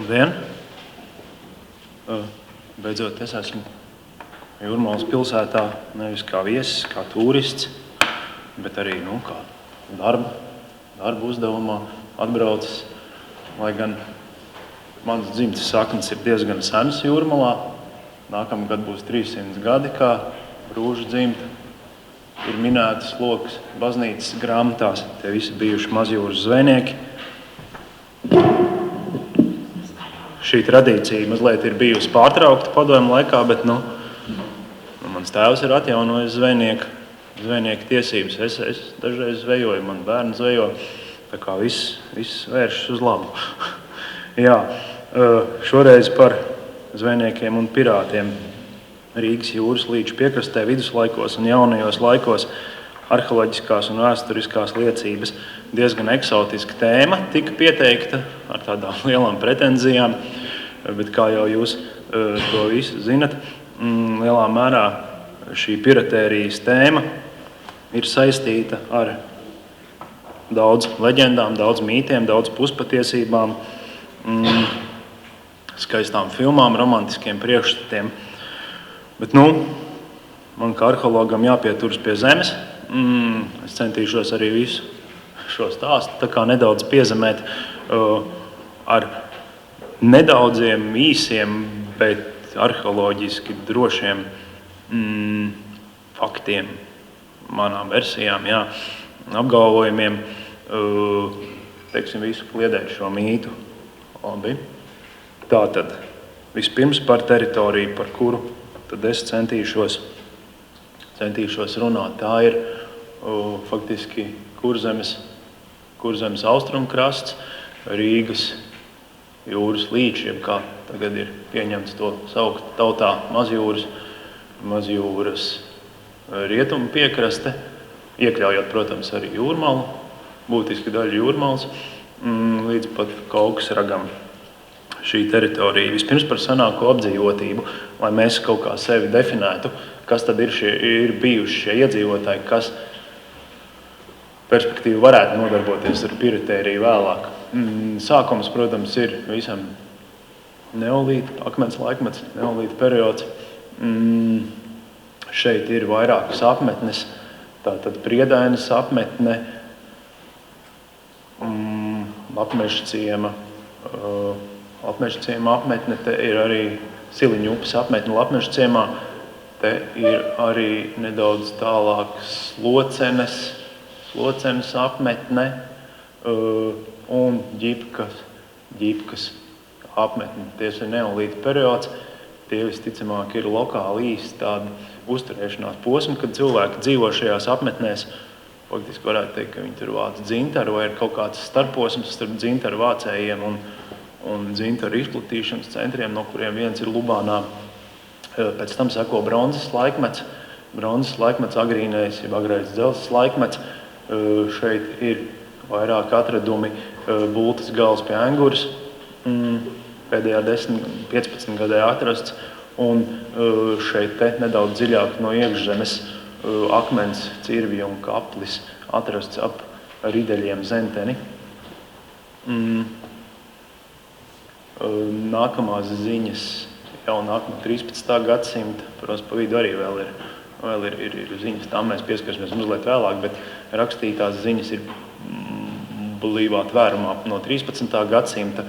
Labdien! Beidzot, es esmu Jūrmalas pilsētā nevis kā viesis, kā turists, bet arī kā darba uzdevumā atbraucis. Lai gan manas dzimtes saknes ir diezgan senas Jūrmalā. Nākamgad būs 300 gadi, kā Brūža dzimta. Ir minētas Lokas baznīcas grāmatās. Tie visi bijuši mazjūras zvejnieki. Šī tradīcija mazliet ir bijusi pārtraukta padomju laikā, bet mans tēvs ir atjaunojis zvejnieka tiesības. Es dažreiz zvejoju, man bērni zvejo, tā kā viss vēršas uz labu. Jā, šoreiz par zvejniekiem un pirātiem. Rīgas jūras līča piekrastē viduslaikos un jaunajos laikos arheoloģiskās un vēsturiskās liecības. Diezgan eksotiska tēma tika pieteikta ar tādām lielām pretenzijām, bet kā jau jūs to visu zinat, lielā mērā šī piratērijas tēma ir saistīta ar daudz leģendām, daudz mītiem, daudz puspatiesībām, skaistām filmām, romantiskiem priekšstatiem. Bet man kā arheologam jāpieturas pie zemes. Es centīšos arī visu šo stāstu tā kā nedaudz piezemēt ar nedaudziem īsiem, bet arheoloģiski drošiem faktiem, manām versijām, apgalvojumiem, visu kliedēt šo mītu. Labi. Tātad vispirms par teritoriju, par kuru tad es centīšos runāt. Tā ir faktiski Kurzemes austrumkrasts, Rīgas jūras līčs, jeb kā tagad ir pieņemts to saukt tautā Mazjūras rietumu piekraste, iekļaujot, protams, arī Jūrmalu, būtiski daļu Jūrmalas, līdz pat Kaukas ragam. Šī teritorija vispirms par senāko apdzīvotību, lai mēs kaut kā sevi definētu, kas tad ir bijuši šie iedzīvotāji, kas perspektīvi varētu nodarboties ar piratēriju vēlāk. Sākums, protams, ir visam neolīta, akmens laikmets, neolīta periods. Šeit ir vairākas apmetnes, tātad Priedainas apmetne, Lapmeža ciema apmetne, te ir arī Siliņu upes apmetne Lapmeža ciemā, te ir arī nedaudz tālāk Slocenes apmetne un Ģipkas apmetne. Ties ir neolīta periods, tie visticamāk ir lokāli īsti tādi uzturēšanās posmi, kad cilvēki dzīvo šajās apmetnēs. Faktiski varētu teikt, ka viņi tur vāc dzintaru vai ir kaut kāds starposms starp dzintaru vācējiem un dzintaru izplatīšanas centriem, no kuriem viens ir Lubānā. Pēc tam seko bronzas laikmets. Bronzas laikmets, agrīnais, jeb agrais dzelzs laikmets. Šeit ir vairāk atradumi Bultas gals pie Enguras, pēdējā 10-15 gadē atrasts. Un šeit te nedaudz dziļāk no iekšzemes akmens cirvi un kaplis atrasts ap Rideļiem Zenteni. Nākamās ziņas jau nākamā 13. gadsimta, protams, pa vidu arī vēl ir ziņas, tām mēs pieskarsimies mazliet vēlāk, bet rakstītās ziņas ir blīvā tvērumā no 13. gadsimta,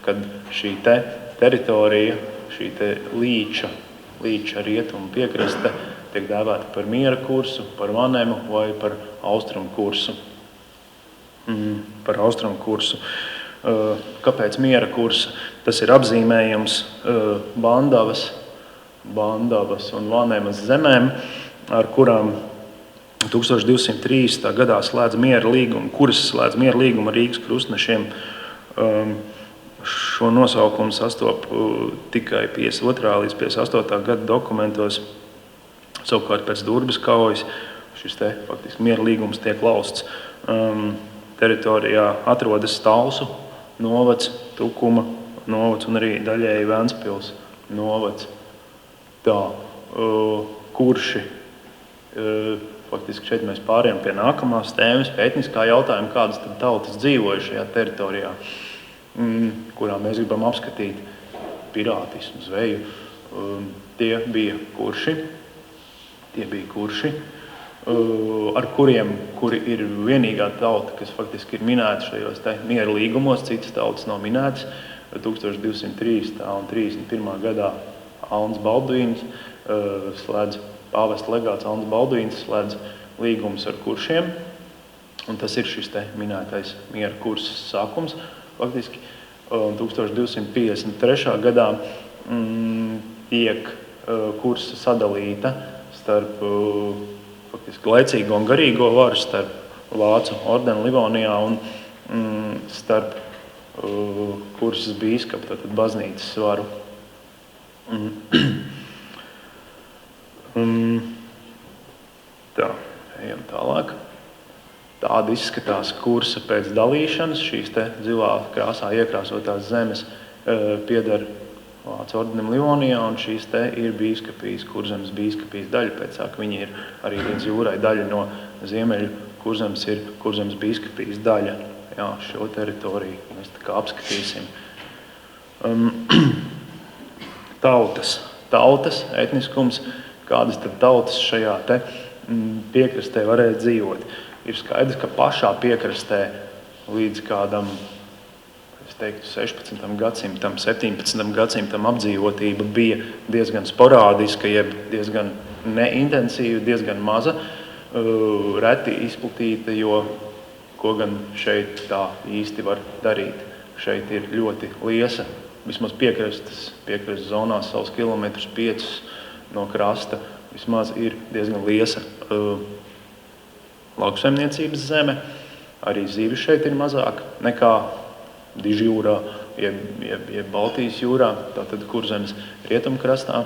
kad šī te teritorija, šī te līča rietumu piekraste tiek dēvēta par miera kursu, par Vanemu vai par austrumu kursu. Par austrumu kursu. Kāpēc miera kursa? Tas ir apzīmējums Bandavas un Vanemas zemēm, ar kurām 1230. gadā slēdz miera līgumu, kuras slēdz miera līgumu ar Rīgas krustnešiem. Šo nosaukumu sastop tikai 52. līdz 58. gada dokumentos. Savukārt pēc Durbas kaujas šis te faktiski miera līgums tiek lausts. Teritorijā atrodas Talsu novads, Tukuma novads un arī daļēji Ventspils novads. Kurši, faktiski šeit mēs pārējām pie nākamās tēmas, pie etniskā jautājuma, kādas tad tautas dzīvoja šajā teritorijā. kurā mēs gribam apskatīt pirātismu, zveju. Tie bija kurši, ar kuri ir vienīgā tauta, kas faktiski ir minēta šajos miera līgumos, citas tautas nav minētas. 1203. un 31. gadā Alns Balduīns pāvesta legāts Alns Balduīns slēdz līgumus ar kuršiem, un tas ir šis minētais miera kursa sākums. Faktiski 1253. gadā tiek kursa sadalīta starp faktiski laicīgo un garīgo varu, starp Vācu ordeni Livonijā un starp kursas bīskapu, tātad baznīcas varu. Tā, ejam tālāk. Tāda izskatās kursa pēc dalīšanas. Šīs zilā krāsā iekrāsotās zemes pieder Vācu ordenim Livonijā, un šīs ir bīskapijas, Kurzemes bīskapijas daļa. Pēc tā, ka viņi ir arī līdz jūrai daļa no ziemeļu Kurzemes, ir Kurzemes bīskapijas daļa. Jā, šo teritoriju mēs tā kā apskatīsim. Tautas, etniskums, kādas tad tautas šajā piekrastē varēja dzīvot. Ir skaidrs, ka pašā piekrastē līdz kādam, es teiktu, 16. gadsimtam, 17. gadsimtam apdzīvotība bija diezgan sporādiska, jeb diezgan neintensīva, diezgan maza, reti izplatīta, jo ko gan šeit tā īsti var darīt. Šeit ir ļoti liesa, vismaz piekrastes zonās savus kilometrus 5 no krasta, vismaz ir diezgan liesa lauksaimniecības zeme. Arī zīves šeit ir mazāk nekā Dižjūrā, jeb Baltijas jūrā, tātad Kurzemes rietumkrastā.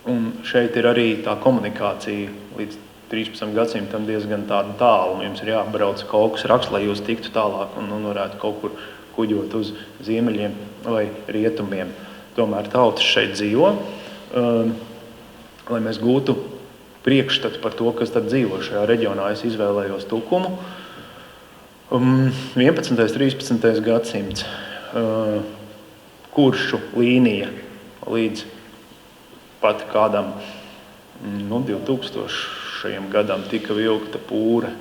Un šeit ir arī tā komunikācija līdz 13. gadsimtam diezgan tāda tālu. Jums ir jābrauc kaut kas raksts, lai jūs tiktu tālāk un varētu kaut kur kuģot uz ziemeļiem vai rietumiem. Tomēr tautas šeit dzīvo, lai mēs gūtu priekšstatu par to, kas tad dzīvo šajā reģionā. Es izvēlējos Tukumu. 11. 13. gadsimts kuršu līnija līdz pat kādam 2000. gadam tika vilkta pūre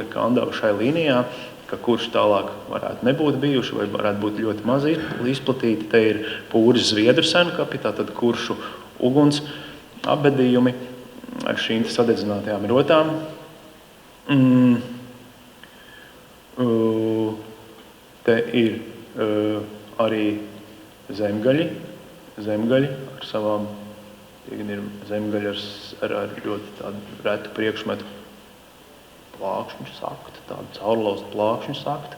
Kandava šai līnijā, ka kurš tālāk varētu nebūt bijuši vai varētu būt ļoti maz izplatīti. Te ir pūris Zviedru senkapi, tātad kuršu uguns apbedījumi ar šīm sadedzinātajām rotām. Te ir arī zemgaļi ar savām, ir zemgaļi ar ļoti tādu retu priekšmetu plākšņu saktu, tādu caurlaustu plākšņu saktu.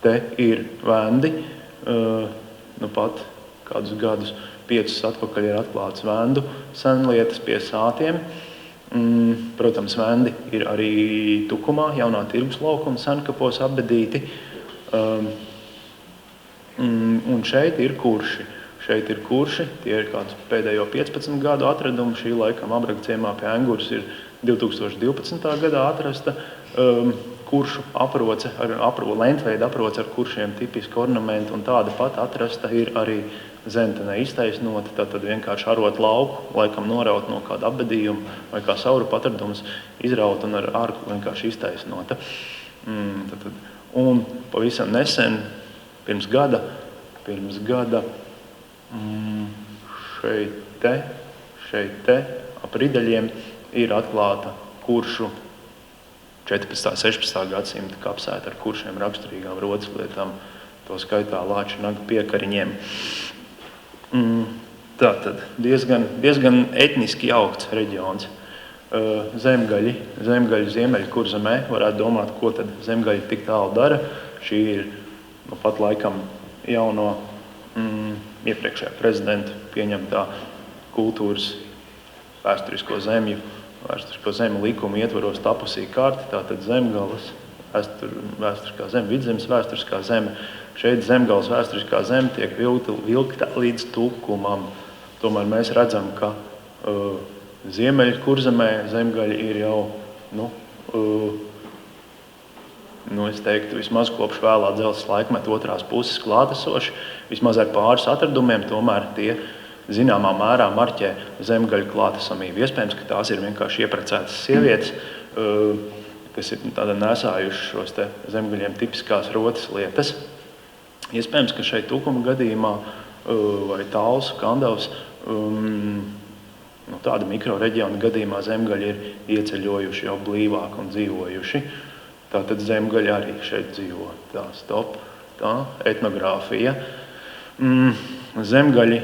Te ir vendi, pat kādus gadus 5 atpakaļ ir atklāts vendu senlietas pie sātiem. Protams, vendi ir arī Tukumā, jaunā tirgus laukuma senkapos apbedīti. Un šeit ir kurši. Tie ir kāds pēdējo 15 gadu atradumi. Šī laikam Abraga ciemā pie Enguras ir 2012. gadā atrasta kuršu aproce, lentveida aproce ar kuršiem tipiski ornamenti, un tāda pat atrasta ir arī Zentenē iztaisnota, tātad vienkārši arot lauku, laikam noraut no kāda apbedījuma vai kā saurupa atradums, izraut un ar ārku vienkārši iztaisnota. Un pavisam nesen, pirms gada, šeit te ap Rideļiem ir atklāta kuršu 14. 16. gadsimta kapsēta ar kuršiem raksturīgām rotaslietām, to skaitā lāča naga piekariņiem. Tātad diezgan etniski jaukts reģions. Zemgaļi Ziemeļu Kurzemē, varētu domāt, ko tad zemgaļi tik tālu dara. Šī ir pat laikam jauno iepriekšējā prezidenta pieņemtā kultūras vēsturisko zemi likumu ietvaros tapusī karti, tātad Zemgales vēsturiskā zeme, Vidzemes vēsturiskā zeme. Šeit Zemgales vēsturiskā zeme tiek vilkta līdz Tukumam. Tomēr mēs redzam, ka Ziemeļu Kurzemē zemgaļi ir jau es teiktu, vismaz kopš vēlā dzelzs laikmeta otrās puses klātesoši, vismaz ar pāris atradumiem, tomēr tie zināmā mērā marķē zemgaļu klātesamību. Iespējams, ka tās ir vienkārši ieprecētas sievietes, kas ir nesājušas šos zemgaļiem tipiskās rotas lietas. Iespējams, ka šeit Tukuma gadījumā vai Talsu, Kandavas, tāda mikroreģiona gadījumā zemgaļi ir ieceļojuši jau blīvāk un dzīvojuši. Tātad zemgaļi arī šeit dzīvo. Tā etnogrāfija. Zemgaļi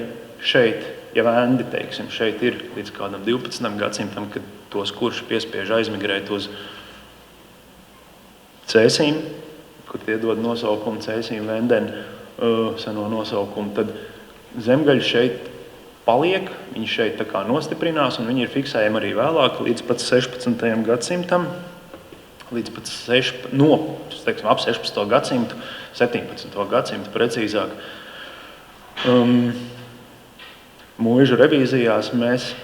šeit, ja vēndi, teiksim, šeit ir līdz kādam 12. gadsimtam, kad tos kurš piespiež aizmigrēt uz Cēsīm, kur tie dod nosaukumu Cēsīm Vendeni, seno nosaukumu, tad zemgaļi šeit paliek, viņi šeit tā kā nostiprinās, un viņi ir fiksējami arī vēlāk, līdz pat 16. gadsimtam, līdz pat ap 16. gadsimtu, 17. gadsimtu precīzāk. Muižu revīzijās mēs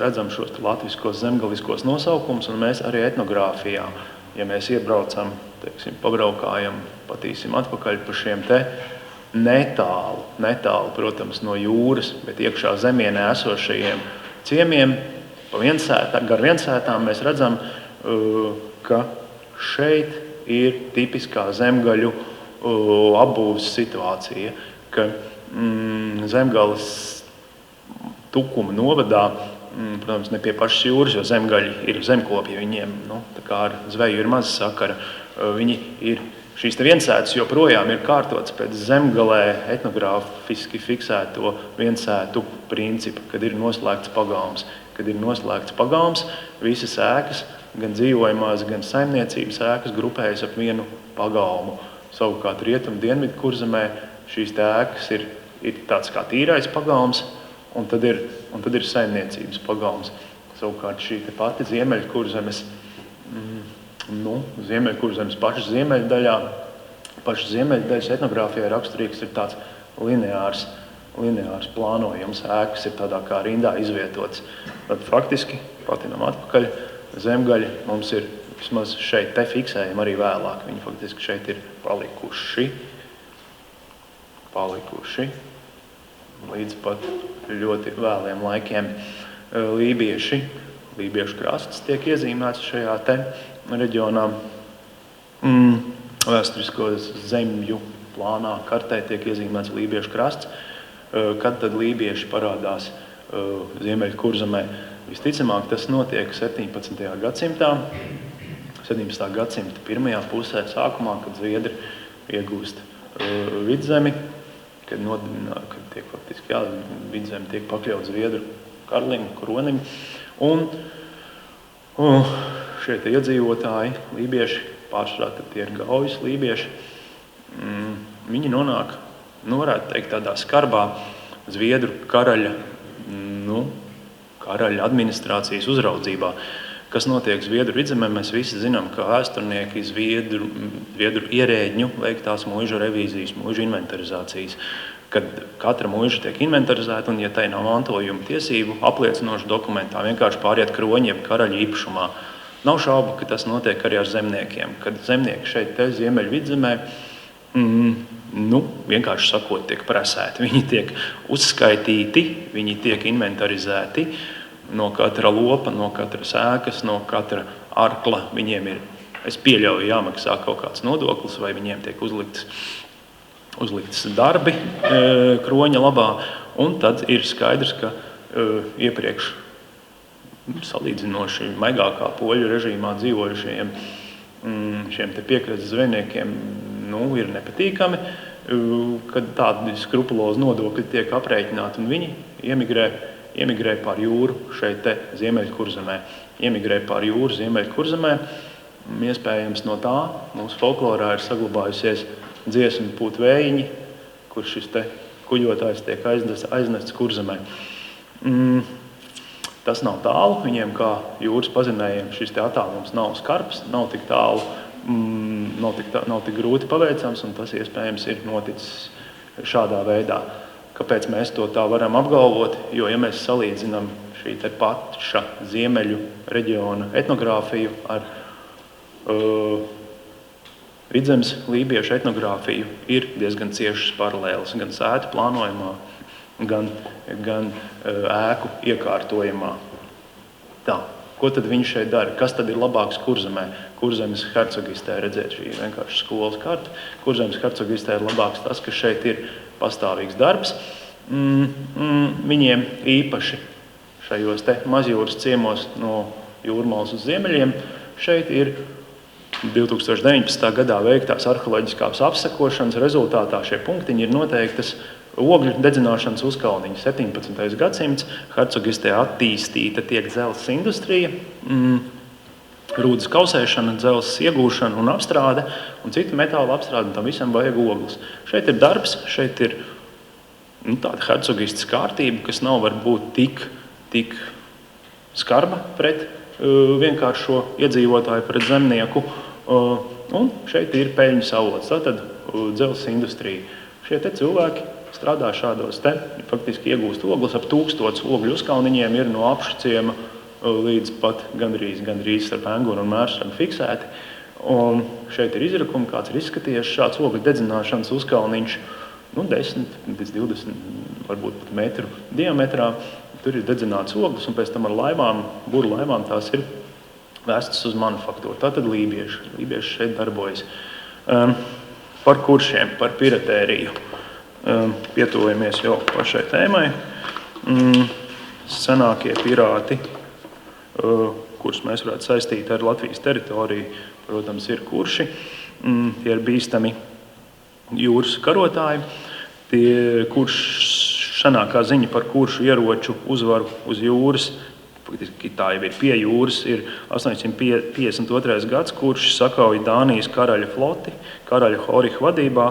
redzam šos latviskos zemgaliskos nosaukumus, un mēs arī etnogrāfijā, ja mēs iebraucam, teiksim, pabraukājam, patīsim atpakaļ pa šiem netālu, protams, no jūras, bet iekšā zemienē esošajiem ciemiem, gar viensētām mēs redzam, ka šeit ir tipiskā zemgaļu apbūves situācija, ka Zemgales Tukuma novadā, protams, ne pie pašas jūras, jo zemgaļi ir zemkopji, viņiem tā kā ar zveju ir maz sakara. Viņi ir šīs viensētas joprojām ir kārtotas pēc Zemgalē etnogrāfiski fiksēto viensētu principu, kad ir noslēgts pagalms. Kad ir noslēgts pagalms, visas ēkas, gan dzīvojamās, gan saimniecības ēkas grupējas ap vienu pagalmu. Savukārt rietumu dienvidu Kurzemē šīs ēkas ir tāds kā tīrais pagalms, un tad ir saimniecības pagalms. Savukārt šī pati Ziemeļkurzemes, Ziemeļkurzemes pašas ziemeļdaļas etnogrāfijai raksturīgs ir tāds lineārs plānojums. Ēkas ir tādā kā rindā izvietotas. Tad faktiski, patinam atpakaļ, zemgaļi mums ir vismaz šeit te fiksējami arī vēlāk. Viņi faktiski šeit ir palikuši līdz pat ļoti vēliem laikiem. Lībiešu krasts tiek iezīmēts šajā te reģionā. Vēsturisko zemju plānā kartē tiek iezīmēts Lībiešu krasts. Kad tad lībieši parādās Ziemeļkurzemē? Visticamāk, tas notiek 17. gadsimtā, 17. gadsimta pirmajā pusē sākumā, kad zviedri iegūst Vidzemi, kad tiek faktiski, Vidzemi tiek pakļauts zviedru karlim, kronim, un šie iedzīvotāji, lībieši, pārsvarā tad tie ir gaujas lībieši, viņi nonāk, varētu teikt, tādā skarbā zviedru karaļa administrācijas uzraudzībā. Kas notiek Zviedru Vidzemē, mēs visi zinām, ka vēsturnieki Zviedru ierēģņu veiktās muižu revīzijas, muižu inventarizācijas, kad katra muiža tiek inventarizēta, un ja tai nav mantojuma tiesību apliecinošu dokumentā, vienkārši pāriet kroņi jeb karaļa īpašumā. Nav šaubu, ka tas notiek arī ar zemniekiem, kad zemnieki šeit te Ziemeļvidzemē, vienkārši sakot, tiek presēti. Viņi tiek uzskaitīti, viņi tiek inventarizēti no katra lopa, no katras ēkas, no katra arkla. Viņiem ir, es pieļauju, jāmaksā kaut kāds nodoklis, vai viņiem tiek uzlikts darbi kroņa labā, un tad ir skaidrs, ka iepriekš salīdzinoši maigākā poļu režīmā dzīvojušajiem šiem te piekrastes zvejniekiem ir nepatīkami, kad tādi skrupulozi nodokļi tiek aprēķināti, un viņi emigrē pār jūru šeit te Ziemeļkurzemē. Emigrē pār jūru Ziemeļkurzemē. Iespējams no tā mūsu folklorā ir saglabājusies dziesmu pūt vējiņi, kur šis te kuģotājs tiek aiznests Kurzemē. Tas nav tālu, viņiem kā jūras pazinējiem šis te attālums nav skarbs, nav tik tālu, nav tik grūti paveicams, un tas iespējams ir noticis šādā veidā. Kāpēc mēs to tā varam apgalvot? Jo, ja mēs salīdzinām šī te paša ziemeļu reģiona etnogrāfiju ar Vidzemes lībiešu etnogrāfiju ir diezgan ciešas paralēles gan sētu plānojumā, gan ēku iekārtojumā. Tā, ko tad viņi šeit dara? Kas tad ir labāks Kurzemē? Kurzemes hercogistē, redzēt, šī ir vienkārši skolas karta. Kurzemes hercogistē ir labāks tas, ka šeit ir pastāvīgs darbs. Viņiem īpaši šajos te mazjūras ciemos no Jūrmalas uz ziemeļiem šeit ir 2019. gadā veiktās arheoloģiskās apsekošanas rezultātā šie punktiņi ir noteiktas ogļu dedzināšanas uzkalniņi. 17. gadsimts hercogistē attīstīta tiek dzelzs industrija, rūdas kausēšana, dzelzs iegūšana un apstrāde, un citu metālu apstrāde, un tam visam vajag ogles. Šeit ir darbs, šeit ir tāda hercogistas kārtība, kas nav varbūt tik skarba pret vienkāršo iedzīvotāju, pret zemnieku, un šeit ir peļņas avots, tātad dzelzs industrija. Šie te cilvēki strādā šādos te, faktiski iegūst ogles, ap 1000 ogļu uzkalniņiem ir no apšu ciema līdz pat gandrīz starp Enguru un Mērstramu fiksēti. Un šeit ir izrakumi, kāds ir izskatījies šāds ogļu dedzināšanas uzkalniņš, 10 līdz 20, varbūt pat metru diametrā. Tur ir dedzināts ogles, un pēc tam ar laivām, buru laivām tās ir vēstas uz manufaktūru. Tātad lībieši šeit darbojas. Par kuršiem, par piratēriju. Pietuvojamies jau pašai tēmai. Senākie pirāti, kurus mēs varētu saistīt ar Latvijas teritoriju, protams, ir kurši. Tie ir bīstami jūras karotāji. Senākā ziņa par kuršu ieroču uzvaru uz jūras, faktiski tā jau ir pie jūras, ir 852. gads, kurš sakauja Dānijas karaļa floti, karaļa Horiha vadībā,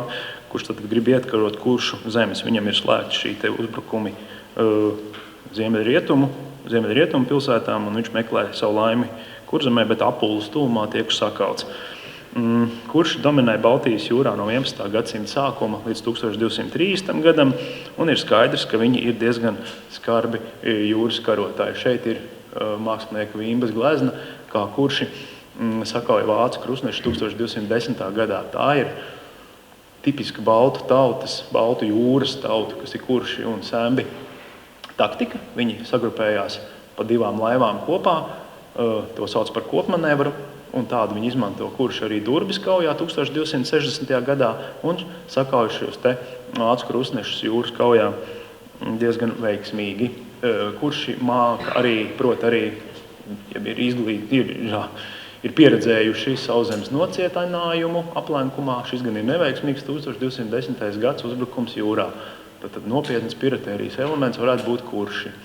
kurš tad grib ietkarot kuršu zemes. Viņam ir slēgti šī te uzbrukumi ziemeļrietumu pilsētām, un viņš meklē savu laimi Kurzemē, bet Apulas tuvumā tiek sakauts. Kurš dominē Baltijas jūrā no 11. gadsimta sākuma līdz 1230. gadam, un ir skaidrs, ka viņi ir diezgan skarbi jūras karotāji. Šeit ir mākslinieka Vīmbas glezna, kā kurši sakauja vācu krustneši 1210. gadā. Tā ir tipiska baltu tautas, baltu jūras tauta, kas ir kurši un sembi taktika. Viņi sagrupējās pa 2 laivām kopā, to sauc par kopmanevru, un tādu viņi izmanto kurši arī Durbis kaujā 1260. gadā, un sakauja šos te vācu krustnešus jūras kaujā diezgan veiksmīgi. Kurši māka arī, ir pieredzējuši sauszemes nocietinājumu aplenkumā. Šis gan ir neveiksmīgs 1210. gads uzbrukums jūrā. Tad nopietnas piratērijas elements varētu būt kurši.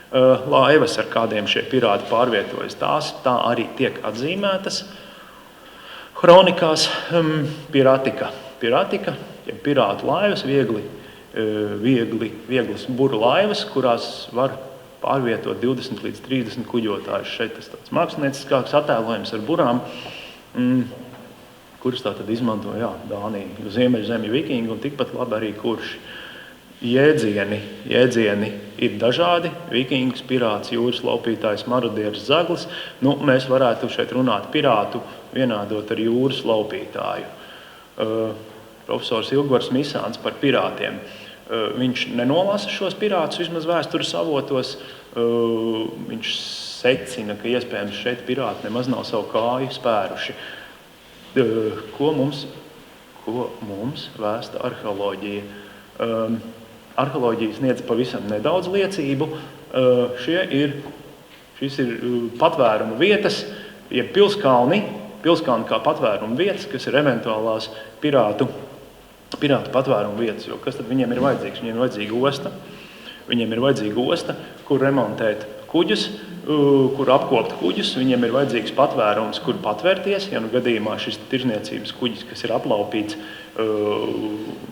Laivas, ar kādiem šie pirāti pārvietojas, tās tā arī tiek atzīmētas kronikās. Piratika, ja pirātu laivas, vieglas buru laivas, kurās var pārvietot 20 līdz 30 kuģotājus. Šeit tas tāds mākslinieciskāks attēlojums ar burām, kuras tā tad izmanto Dāniju, ziemeļzemju vikingi un tikpat labi arī kurši. Jēdzieni ir dažādi. Vikings, pirāts, jūras laupītājs, marodieris, zaglis. Mēs varētu šeit runāt pirātu vienādot ar jūras laupītāju. Profesors Ilgvars Misāns par pirātiem. Viņš nenolasa šos pirātus, vismaz vēstures avotos. Viņš secina, ka iespējams šeit pirāti nemaz nav savu kāju spēruši. Ko mums vēsta arheoloģija? Arheoloģija sniedz pavisam nedaudz liecību. Šis ir patvērumu vietas, jeb pilskalni kā patvērumu vietas, kas ir eventuālās pirātu patvērumu vietas. Jo kas tad viņiem ir vajadzīgs? Viņiem ir vajadzīga osta, kur remontēt kuģus, kur apkopt kuģus. Viņiem ir vajadzīgs patvērums, kur patvērties. Ja gadījumā šis tirzniecības kuģis, kas ir aplaupīts,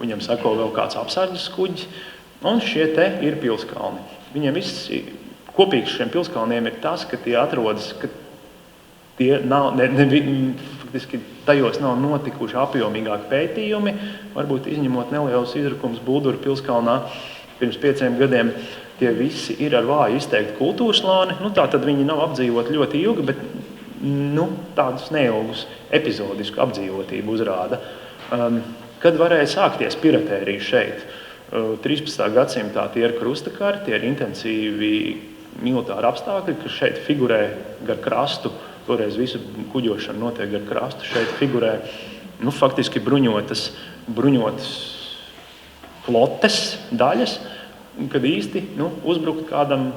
viņam seko vēl kāds apsardzes kuģis. Un šie te ir pilskalni. Viņiem viss kopīgs šiem pilskalniem ir tas, ka tie atrodas, ka tie nav, faktiski tajos nav notikuši apjomīgāki pētījumi, varbūt izņemot nelielus izrakums Bulduru pilskalnā pirms 5 gadiem. Tie visi ir ar vāju izteikti kultūrslāni. Tā tad viņi nav apdzīvoti ļoti ilgi, bet tādus neilgus epizodisku apdzīvotību uzrāda. Kad varēja sākties piratērija šeit? 13. gadsimtā tie ir krustakari, tie ir intensīvi militāri apstākļi, kas šeit figurē gar krastu. Toreiz visu kuģošana notiek gar krastu. Šeit figurē faktiski bruņotas flotes daļas, kad īsti uzbrukt kādam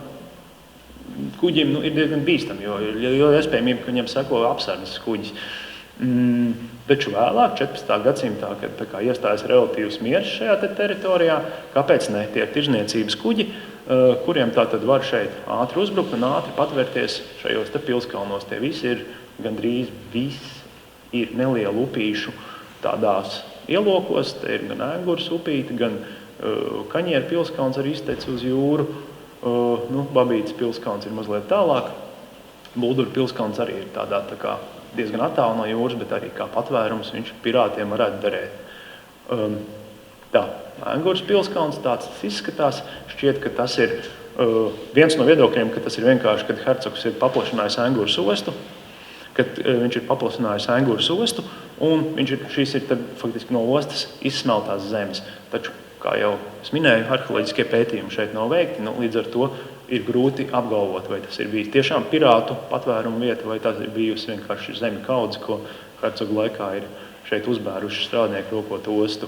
kuģim ir diezgan bīstami, jo ir liela iespējamība, ka viņam seko apsardzes kuģis. Taču vēlāk, 14. gadsimtā, kad iestājas relatīvs miers šajā teritorijā, kāpēc ne? Tie ir tirzniecības kuģi, kuriem tātad var šeit ātri uzbrukt un ātri patvērties šajos pilskalnos. Tie visi ir, gandrīz viss ir nelielu upīšu tādās ielokos, te ir gan Ēngures upīte, gan Kaņieru pilskalns arī iztec uz jūru, Babītes pilskalns ir mazliet tālāk, Bulduru pilskalns arī ir tādā diezgan attālu no jūras, bet arī kā patvērums viņš pirātiem varētu derēt. Ēngures pilskalns tāds izskatās, šķiet, ka tas ir viens no viedokļiem, ka tas ir vienkārši, kad hercogs ir paplašinājis Ēngures ostu, kad viņš ir paplašinājis Ēngures ostu, un šīs ir faktiski no ostas izsmeltās zemes. Taču, kā jau es minēju, arheoloģiskie pētījumi šeit nav veikti, līdz ar to ir grūti apgalvot, vai tas ir bijis tiešām pirātu patvērumu vieta, vai tas ir bijusi vienkārši zemi kaudze, ko hercogu laikā ir šeit uzbēruši strādnieki rokot ostu.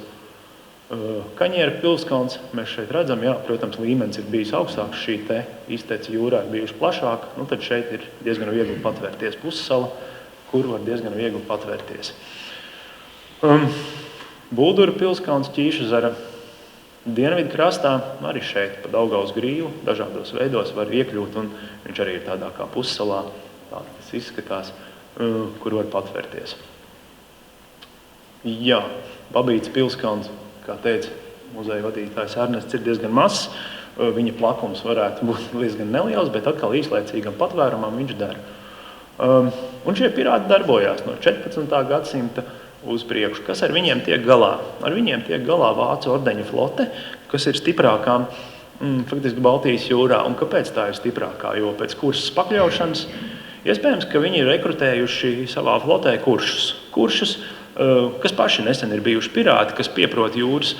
Kaņieru pilskalns mēs šeit redzam, protams, līmenis ir bijis augstāks, šī iztece jūrā ir bijuši plašāk, tad šeit ir diezgan viegli patvērties pussala, kur var diezgan viegli patvērties. Bulduru pilskalns Ķīšezera dienvidu krastā arī šeit pa Daugavas grīvu dažādos veidos var iekļūt, un viņš arī ir tādā kā pussalā, tā tas izskatās, kur var patvērties. Babītes pilskalns, kā teica muzeja vadītājs Ernests, ir diezgan mazs, viņa plakums varētu būt diezgan neliels, bet atkal īslaicīgam patvērumam viņš der. Un šie pirāti darbojās no 14. gadsimta uz priekšu. Kas ar viņiem tiek galā? Ar viņiem tiek galā Vācu ordeņa flote, kas ir stiprākām faktiski Baltijas jūrā. Un kāpēc tā ir stiprākā? Jo pēc kursas pakļaušanas iespējams, ka viņi ir rekrutējuši savā flotē kuršus, kas paši nesen ir bijuši pirāti, kas pieprot jūras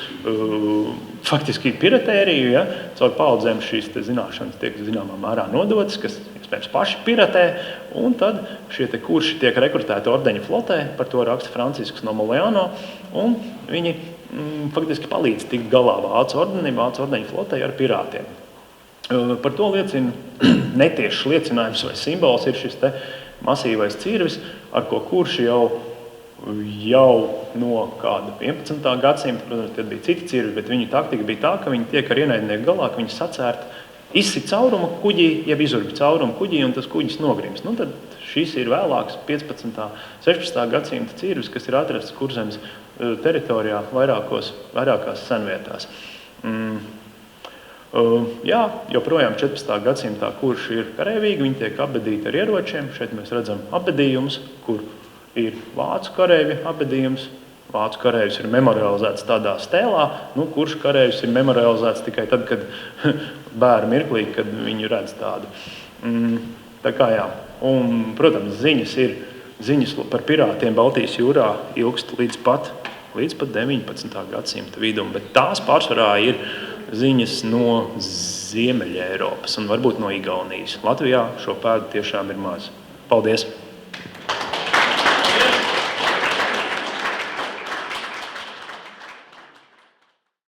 faktiski piratēriju. Caur paudzēm šīs zināšanas tiek zināmā mērā nodotas, kas iespējams paši piratē, un tad šie kurši tiek rekrutēti ordeņa flotē, par to raksta Francisks no Moleano, un viņi faktiski palīdz tikt galā Vācu ordeņa flotē ar pirātiem. Par to liecina netiešs liecinājums vai simbols ir šis masīvais cirvis, ar ko kurši jau no kāda 11. gadsimta, protams, tad bija citi cirvi, bet viņu taktika bija tā, ka viņi tiek ar ienaidnieku galā, ka viņi sacērt, izsit caurumu kuģī, jeb izurbi caurumu kuģī, un tas kuģis nogrims. Tad šis ir vēlāks 15. 16. gadsimta cirvis, kas ir atrasts Kurzemes teritorijā vairākās senvietās. Joprojām 14. gadsimtā kurši ir kareivīgi, viņi tiek apbedīti ar ieročiem. Šeit mēs redzam apbedījumus, kur ir vācu kareivju apbedījums. Vācu kareivs ir memorializēts tādā stēlā, kurš kareivs ir memorializēts tikai tad, kad bēra mirklī, kad viņu redz tādu. Un, protams, ziņas par pirātiem Baltijas jūrā ilgst līdz pat 19. gadsimta vidum, bet tās pārsvarā ir ziņas no Ziemeļa Eiropas un varbūt no Igaunijas. Latvijā šo pēdu tiešām ir maz. Paldies!